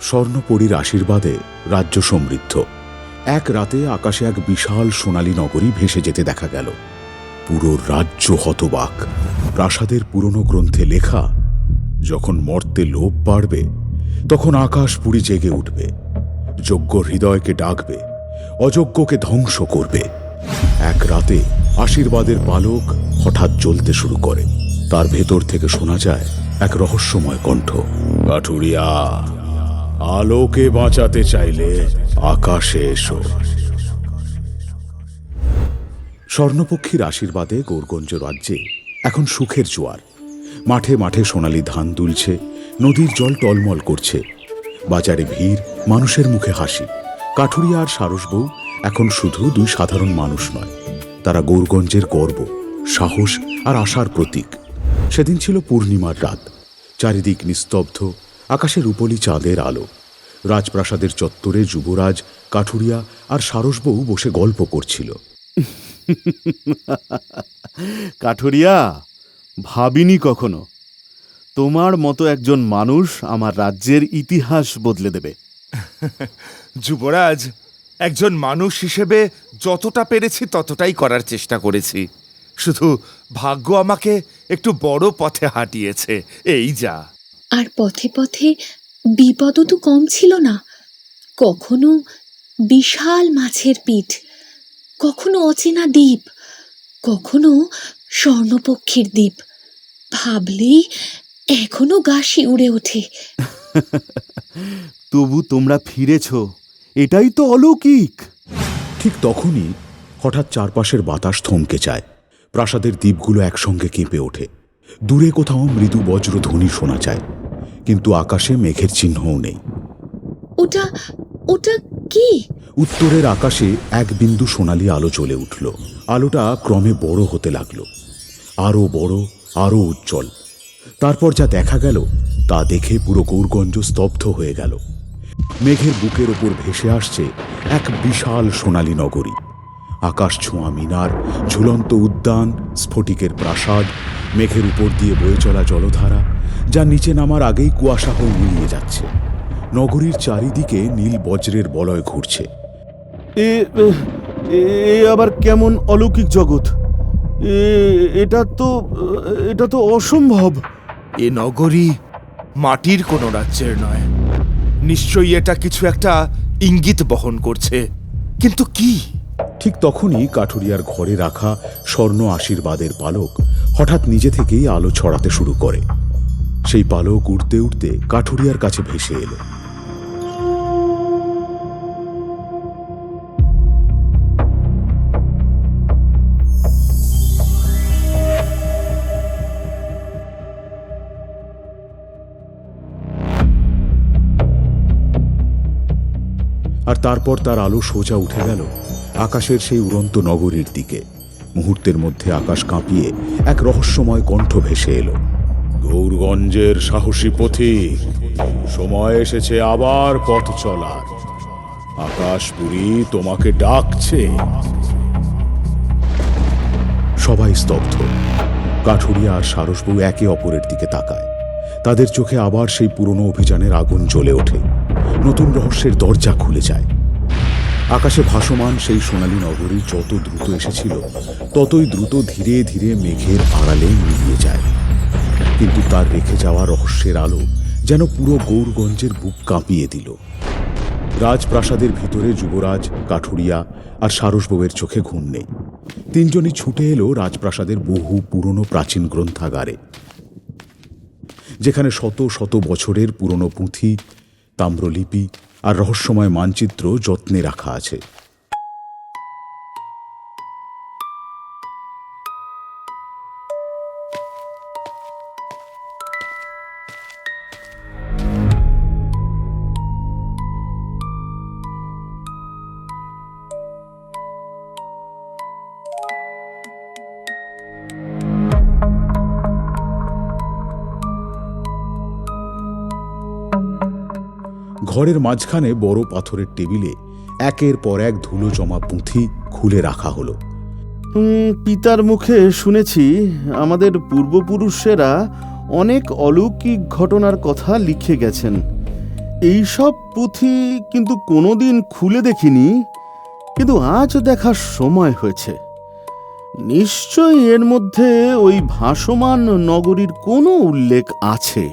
স্বর্ণপরীর আশীর্বাদে রাজ্য সমৃদ্ধ। এক রাতে আকাশে এক বিশাল সোনালী নগরী ভেসে যেতে দেখা গেল। পুরো রাজ্য হতবাক। প্রাসাদের পুরনো গ্রন্থে লেখা, যখন মর্তে লোভ বাড়বে তখন আকাশ পুরী জেগে উঠবে, যোগ্য হৃদয়কে ডাকবে, অযোগ্যকে ধ্বংস করবে। এক রাতে আশীর্বাদের পালক হঠাৎ জ্বলতে শুরু করে। তার ভেতর থেকে শোনা যায় এক রহস্যময় কণ্ঠ, কাঠুরিয়া, আলোকে বাঁচাতে চাইলে আকাশে এসো। স্বর্ণপক্ষীর আশীর্বাদে গৌরগঞ্জ রাজ্যে এখন সুখের জোয়ার। মাঠে মাঠে সোনালি ধান দুলছে, নদীর জল টলমল করছে, বাজারে ভিড়, মানুষের মুখে হাসি। কাঠুরিয়া আর সারসবউ এখন শুধু দুই সাধারণ মানুষ নয়, তারা গৌরগঞ্জের গর্ব, সাহস আর আশার প্রতীক। সেদিন ছিল পূর্ণিমার রাত। চারিদিক নিস্তব্ধ, আকাশে রূপলি চাঁদের আলো। রাজপ্রাসাদের চত্বরে যুবরাজ, কাঠুরিয়া আর সারসবউ বসে গল্প করছিল। কাঠুরিয়া, ভাবিনি কখনো তোমার মতো একজন মানুষ আমার রাজ্যের ইতিহাস বদলে দেবে। যুবরাজ, একজন মানুষ হিসেবে যতটা পেরেছি ততটাই করার চেষ্টা করেছি। শুধু ভাগ্য আমাকে একটু বড় পথে হাঁটিয়েছে, এই যা। আর পথে পথে বিপদও তো কম ছিল না। কখনো বিশাল মাছের পিঠ, কখনো অচেনা দ্বীপ, কখনো স্বর্ণপক্ষীর দ্বীপ। ভাবলেই এখনো গা শিউরে ওঠে। তবু তোমরা ফিরেছ, এটাই তো অলৌকিক। ঠিক তখনই হঠাৎ চারপাশের বাতাস থমকে যায়। প্রাসাদের দ্বীপগুলো একসঙ্গে কেঁপে ওঠে। দূরে কোথাও মৃদু বজ্রধ্বনি শোনা যায়, কিন্তু আকাশে মেঘের চিহ্নও নেই। ওটা ওটা কি? উত্তরের আকাশে এক বিন্দু সোনালি আলো জ্বলে উঠল। আলোটা ক্রমে বড় হতে লাগলো, আরো বড়, আরো উজ্জ্বল। তারপর যা দেখা গেল তা দেখে পুরো গৌরগঞ্জ স্তব্ধ হয়ে গেল। মেঘের বুকের ওপর ভেসে আসছে এক বিশাল সোনালী নগরী। আকাশ ছোঁয়া মিনার, ঝুলন্ত উদ্যান, স্ফটিকের প্রাসাদ, মেঘের উপর দিয়ে বয়ে চলা জলধারা, যা নিচে নামার আগেই কুয়াশা হয়ে মিলিয়ে যাচ্ছে। নগরীর চারিদিকে নীল বজ্রের বলয় ঘুরছে। এ আবার কেমন অলৌকিক জগৎ! এটা তো অসম্ভব। এ নগরী মাটির কোনো রাজ্যের নয়। নিশ্চয়ই এটা কিছু একটা ইঙ্গিত বহন করছে, কিন্তু কি? ঠিক তখনই কাঠুরিয়ার ঘরে রাখা স্বর্ণ আশীর্বাদের পালক হঠাৎ নিজে থেকেই আলো ছড়াতে শুরু করে। সেই পালক উড়তে উড়তে কাঠুরিয়ার কাছে ভেসে এলো। আর তারপর তার আলো সোজা উঠে গেল আকাশের সেই উড়ন্ত নগরীর দিকে। মুহূর্তের মধ্যে আকাশ কাঁপিয়ে এক রহস্যময় কণ্ঠ ভেসে এলো, গৌরগঞ্জের সাহসী পথিক, সময় এসেছে আবার পথ চলার। আকাশপুরী তোমাকে ডাকছে। সবাই স্তব্ধ। কাঠুরিয়া আর সারসবউ একে অপরের দিকে তাকায়। তাদের চোখে আবার সেই পুরনো অভিযানের আগুন জ্বলে ওঠে। নতুন রহস্যের দরজা খুলে যায়। আকাশে ভাসমান সেই সোনালী নগরী যত দ্রুত এসেছিল ততই দ্রুত ধীরে ধীরে মেঘের আড়ালে মিলিয়ে যায়। কিন্তু তার রেখে যাওয়া রহস্যের আলো যেন পুরো গৌরগঞ্জের বুক কাঁপিয়ে দিল। রাজপ্রাসাদের ভিতরে যুবরাজ, কাঠুরিয়া আর সারসবউয়ের চোখে ঘুম নেই। তিনজনই ছুটে এলো রাজপ্রাসাদের বহু পুরনো প্রাচীন গ্রন্থাগারে, যেখানে শত শত বছরের পুরনো পুঁথি, তাম্রলিপি আর রহস্যময় মানচিত্র যত্নে রাখা আছে। ঘরের মাঝখানে বড় পাথরের টেবিলে একের পর এক ধুলো জমা পুঁথি খুলে রাখা হলো। পিতার মুখে শুনেছি আমাদের পূর্বপুরুষেরা অনেক অলৌকিক ঘটনার কথা লিখে গেছেন, এইসব পুঁথি কিন্তু কোনোদিন খুলে দেখিনি, কিন্তু আজ দেখার সময় হয়েছে। নিশ্চয়ই এর মধ্যে ওই ভাসমান নগরীর কোনো উল্লেখ আছে।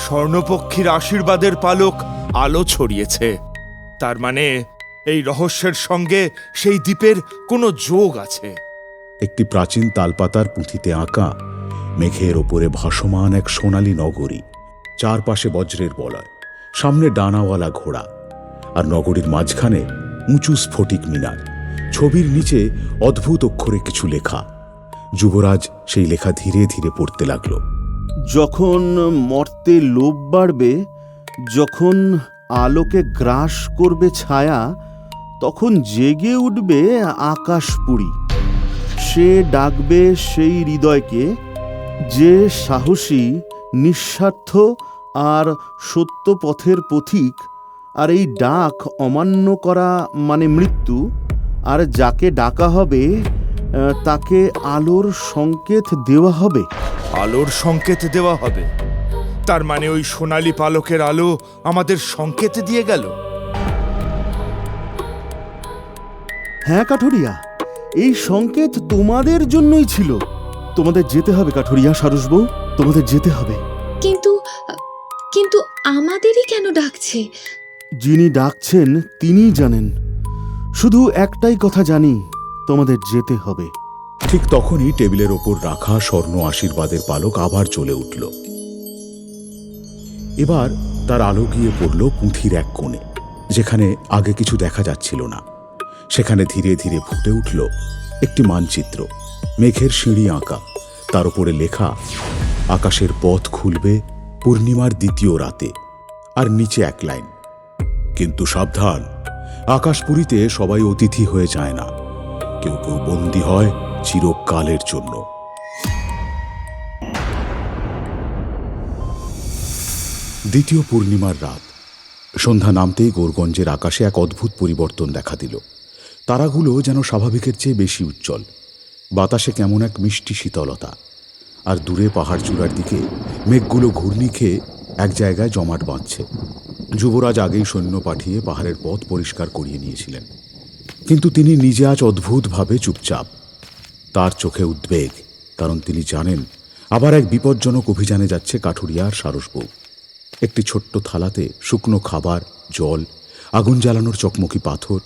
স্বর্ণপক্ষীর আশীর্বাদের পালক আলো ছড়িয়েছে, তার মানে এই রহস্যের সঙ্গে সেই দ্বীপের কোনো যোগ আছে। একটি প্রাচীন তালপাতার পুঁথিতে আঁকা মেঘের ওপরে ভাসমান এক সোনালী নগরী, চারপাশে বজ্রের বলয়, সামনে ডানাওয়ালা ঘোড়া, আর নগরীর মাঝখানে উঁচু স্ফটিক মিনার। ছবির নিচে অদ্ভুত অক্ষরে কিছু লেখা। যুবরাজ সেই লেখা ধীরে ধীরে পড়তে লাগল। যখন মর্তে লোভ বাড়বে, যখন আলোকে গ্রাস করবে ছায়া, তখন জেগে উঠবে আকাশপুরী। সে ডাকবে সেই হৃদয়কে, যে সাহসী, নিঃস্বার্থ আর সত্য পথের পথিক। আর এই ডাক অমান্য করা মানে মৃত্যু। আর যাকে ডাকা হবে তাকে আলোর সংকেত দেওয়া হবে। আলোর সংকেত দেওয়া হবে? তার মানে ওই সোনালী পালকের আলো আমাদের সংকেত দিয়ে গেল। হ্যাঁ কাঠুরিয়া, এই সংকেত তোমাদের জন্যই ছিল। তোমাদের যেতে হবে কাঠুরিয়া, সারসবউ, তোমাদের যেতে হবে। কিন্তু কিন্তু আমাদেরই কেন ডাকছে? যিনি ডাকছেন তিনিই জানেন। শুধু একটাই কথা জানি, তোমাদের যেতে হবে। ঠিক তখনই টেবিলের ওপর রাখা স্বর্ণ আশীর্বাদের পালক আবার জ্বলে উঠল। এবার তার আলো গিয়ে পড়ল পুঁথির এক কোণে, যেখানে আগে কিছু দেখা যাচ্ছিল না। সেখানে ধীরে ধীরে ফুটে উঠল একটি মানচিত্র, মেঘের সিঁড়ি আঁকা, তার উপরে লেখা আকাশের পথ খুলবে পূর্ণিমার দ্বিতীয় রাতে, আর নিচে এক লাইন, কিন্তু সাবধান, আকাশপুরীতে সবাই অতিথি হয়ে যায় না, কেউ কেউ বন্দী হয় চিরকালের জন্য। দ্বিতীয় পূর্ণিমার রাত। সন্ধ্যা নামতেই গোরগঞ্জের আকাশে এক অদ্ভুত পরিবর্তন দেখা দিল। তারাগুলো যেন স্বাভাবিকের চেয়ে বেশি উজ্জ্বল, বাতাসে কেমন এক মিষ্টি শীতলতা, আর দূরে পাহাড় চূড়ার দিকে মেঘগুলো ঘূর্ণি খেয়ে এক জায়গায় জমাট বাঁধছে। যুবরাজ আগেই সৈন্য পাঠিয়ে পাহাড়ের পথ পরিষ্কার করিয়ে নিয়েছিলেন, কিন্তু তিনি নিজে আজ অদ্ভুতভাবে চুপচাপ। তার চোখে উদ্বেগ, কারণ তিনি জানেন আবার এক বিপজ্জনক অভিযানে যাচ্ছে কাঠুরিয়ার সারসবউ। একটি ছোট্ট থালাতে শুকনো খাবার, জল, আগুন জ্বালানোর চকমকি পাথর,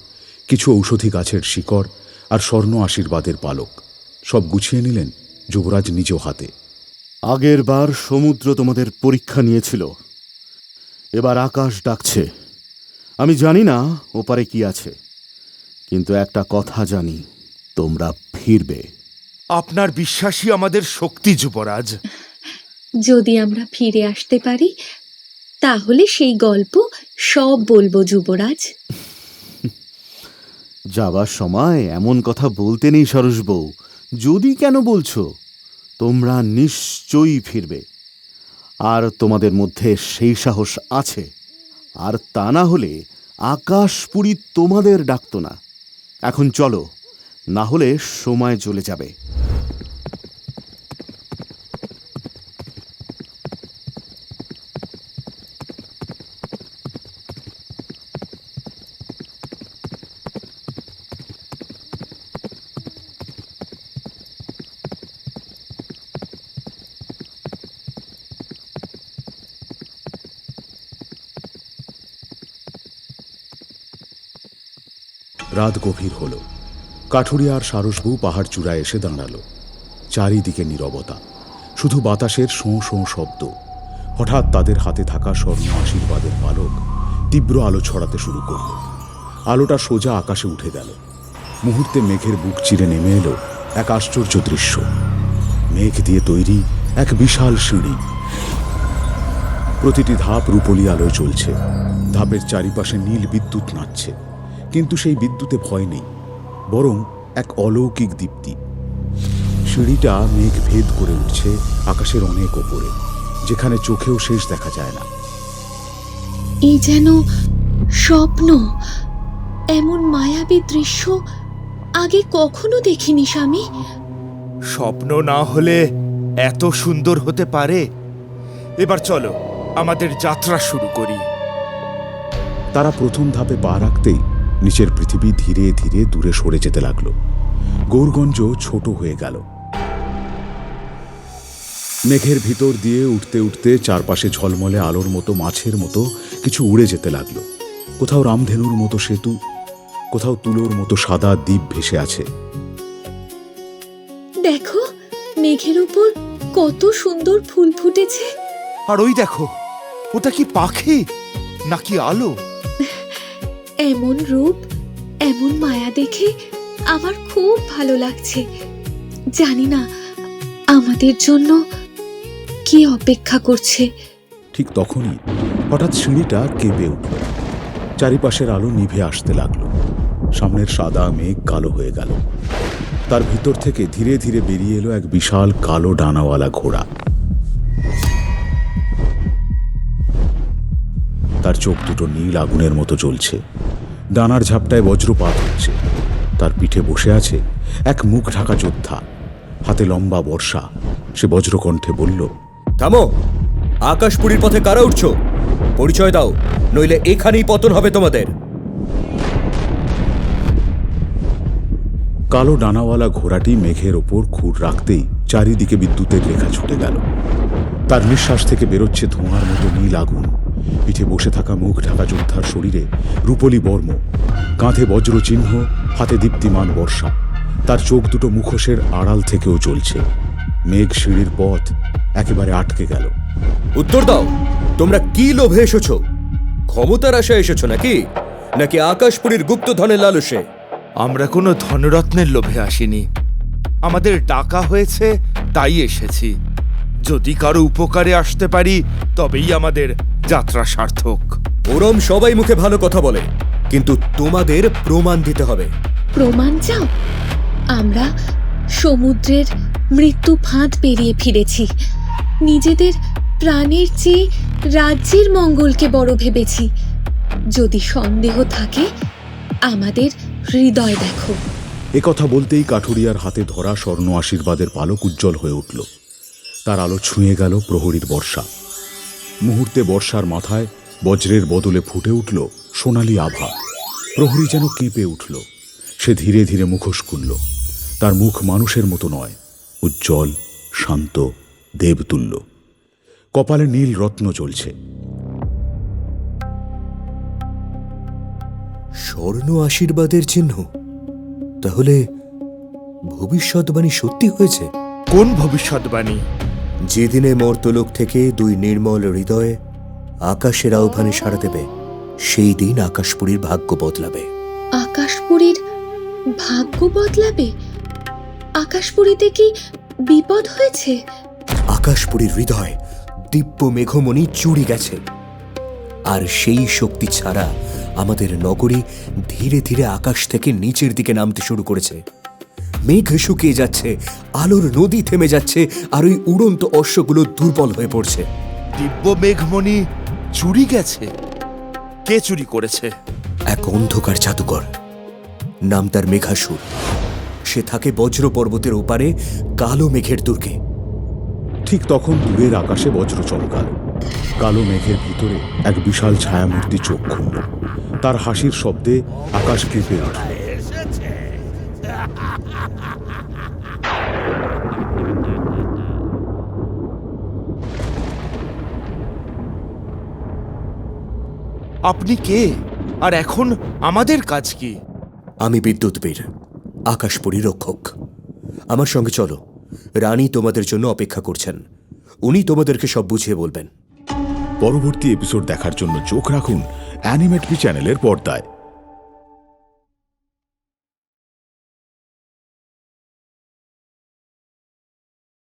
কিছু ঔষধি গাছের শিকড় আর স্বর্ণ আশীর্বাদের পালক, সব গুছিয়ে নিলেন যুবরাজ নিজ হাতে। আগের বার সমুদ্র তোমাদের পরীক্ষা নিয়েছিল, এবার আকাশ ডাকছে। আমি জানি না ওপারে কি আছে, কিন্তু একটা কথা জানি, তোমরা ফিরবে। আপনার বিশ্বাসই আমাদের শক্তি, যুবরাজ। যদি আমরা ফিরে আসতে পারি, তাহলে সেই গল্প সব বলবো যুবরাজ। যাবার সময় এমন কথা বলতে নেই সারসবউ। যদি কেন বলছো? তোমরা নিশ্চয়ই ফিরবে, আর তোমাদের মধ্যে সেই সাহস আছে। আর তা না হলে আকাশপুরী তোমাদের ডাকতো না। এখন চলো, না হলে সময় চলে যাবে। রাত গভীর হল। কাঠুরিয়া আর সারসবউ পাহাড় চূড়ায় এসে দাঁড়ালো। চারিদিকে নীরবতা, শুধু বাতাসের শোঁ শোঁ শব্দ। হঠাৎ তাদের হাতে থাকা স্বর্ণ আশীর্বাদের পালক তীব্র আলো ছড়াতে শুরু করল। আলোটা সোজা আকাশে উঠে গেল। মুহূর্তে মেঘের বুক চিরে নেমে এলো এক আশ্চর্য দৃশ্য। মেঘ দিয়ে তৈরি এক বিশাল সিঁড়ি, প্রতিটি ধাপ রূপলি আলোয় চলছে। ধাপের চারিপাশে নীল বিদ্যুৎ নাচছে, কিন্তু সেই বিদ্যুতে ভয় নেই, বরং এক অলৌকিক দীপ্তি। সিঁড়িটা মেঘ ভেদ করে উঠছে আকাশের অনেক ওপরে, যেখানে চোখেও শেষ দেখা যায় না। এই যেন স্বপ্ন। এমন মায়াবী দৃশ্য আগে কখনো দেখিনি স্বামী। স্বপ্ন না হলে এত সুন্দর হতে পারে? এবার চলো আমাদের যাত্রা শুরু করি। তারা প্রথম ধাপে পা রাখতেই নিচের পৃথিবী ধীরে ধীরে দূরে সরে যেতে লাগলো। গৌরগঞ্জ ছোট হয়ে গেল। মেঘের ভিতর দিয়ে উঠতে উঠতে চারপাশে ঝলমলে আলোর মতো মাছের মতো কিছু উড়ে যেতে লাগলো। কোথাও রামধেনুর মতো সেতু, কোথাও তুলোর মতো সাদা দ্বীপ ভেসে আছে। দেখো, মেঘের উপর কত সুন্দর ফুল ফুটেছে। আর ওই দেখো, ওটা কি পাখি নাকি আলো? এমন রূপ, এমন মায়া দেখে আমার খুব ভালো লাগছে। জানি না আমাদের জন্য কি অপেক্ষা করছে। ঠিক তখনই হঠাৎ সিঁড়িটা কেঁপে উঠল। চারিপাশের আলো নিভে আসতে লাগলো। সামনের সাদা মেঘ কালো হয়ে গেল। তার ভিতর থেকে ধীরে ধীরে বেরিয়ে এলো এক বিশাল কালো ডানাওয়ালা ঘোড়া। তার চোখ দুটো নীল আগুনের মতো জ্বলছে। ডানার ঝাপটায় বজ্রপাত হচ্ছে। তার পিঠে বসে আছে এক মুখ ঢাকা যোদ্ধা, হাতে লম্বা বর্ষা। সে বজ্রকণ্ঠে বলল, থামো! আকাশপুরীর পথে কারা উঠছো? পরিচয় দাও, নইলে এখানেই পতন হবে তোমাদের। কালো ডানাওয়ালা ঘোড়াটি মেঘের ওপর খুর রাখতেই চারিদিকে বিদ্যুতের রেখা ছুটে গেল। তার নিঃশ্বাস থেকে বেরোচ্ছে ধোঁয়ার মতো নীল আগুন। পিঠে বসে থাকা মুখ ঢাকা যোদ্ধার শরীরে রূপলি বর্ম, কাঁধে বজ্র চিহ্ন, হাতে দীপ্তিমান বর্ষা। তার চোখ দুটো মুখোশের আড়াল থেকেও জ্বলছে। মেঘ সিঁড়ির পথ একেবারে আটকে গেল। উত্তর দাও, তোমরা কি লোভে এসেছো? ক্ষমতার আশায় এসেছো নাকি নাকি আকাশপুরীর গুপ্তধনের লালসে? আমরা কোনো ধনরত্নের লোভে আসিনি। আমাদের ডাকা হয়েছে, তাই এসেছি। যদি কারো উপকারে আসতে পারি তবেই আমাদের যাত্রা সার্থক। ওরম সবাই মুখে ভালো কথা বলে, কিন্তু তোমাদের প্রমাণ দিতে হবে। প্রমাণ চাও? আমরা সমুদ্রের মৃত্যু ফাঁদ পেরিয়ে ফিরেছি। নিজেদের প্রাণের চেয়ে রাজ্যের মঙ্গলকে বড় ভেবেছি। যদি সন্দেহ থাকে, আমাদের হৃদয় দেখো। একথা বলতেই কাঠুরিয়ার হাতে ধরা স্বর্ণ আশীর্বাদের পালক উজ্জ্বল হয়ে উঠল। তার আলো ছুঁয়ে গেল প্রহরীর বর্ষা। মুহূর্তে বর্ষার মাথায় বজ্রের বদলে ফুটে উঠল সোনালি আভা। প্রহরী যেন কেঁপে উঠল। সে ধীরে ধীরে মুখোশ খুলল। তার মুখ মানুষের মতো নয়, উজ্জ্বল, শান্ত, দেবতুল্য। কপালে নীল রত্ন জ্বলছে। স্বর্ণ আশীর্বাদের চিহ্ন? তাহলে ভবিষ্যৎবাণী সত্যি হয়েছে? কোন ভবিষ্যৎবাণী? যেদিনে মর্তলোক থেকে দুই নির্মল হৃদয়ে আকাশের আহ্বানে সাড়া দেবে, সেই দিন আকাশপুরীর ভাগ্য বদলাবে। আকাশপুরীর ভাগ্য বদলাবে? আকাশপুরীতে কি বিপদ হয়েছে? আকাশপুরীর হৃদয় দিব্য মেঘমণি চুরি গেছে, আর সেই শক্তি ছাড়া আমাদের নগরী ধীরে ধীরে আকাশ থেকে নিচের দিকে নামতে শুরু করেছে। মেঘ শুকিয়ে যাচ্ছে, আলোর নদী থেমে যাচ্ছে, আর ওই উড়ন্ত অশ্বগুলো দুর্বল হয়ে পড়ছে। দিব্য মেঘমণি চুরি গেছে? কে চুরি করেছে? এক অন্ধকার জাদুকর, নাম তার মেঘাসুর। সে থাকে বজ্র পর্বতের ওপারে কালো মেঘের দুর্গে। ঠিক তখন দূরের আকাশে বজ্র চমকাল। কালো মেঘের ভিতরে এক বিশাল ছায়ামূর্তি চোখ খুলল। তার হাসির শব্দে আকাশ কেঁপে উঠল। আপনি কে? আর এখন আমাদের কাজ কি? আমি বিদ্যুৎবীর, আকাশপুরী রক্ষক। আমার সঙ্গে চলো, রানী তোমাদের জন্য অপেক্ষা করছেন। উনি তোমাদেরকে সব বুঝিয়ে বলবেন। পরবর্তী এপিসোড দেখার জন্য চোখ রাখুন অ্যানিমেটভি চ্যানেলের পর্দায়।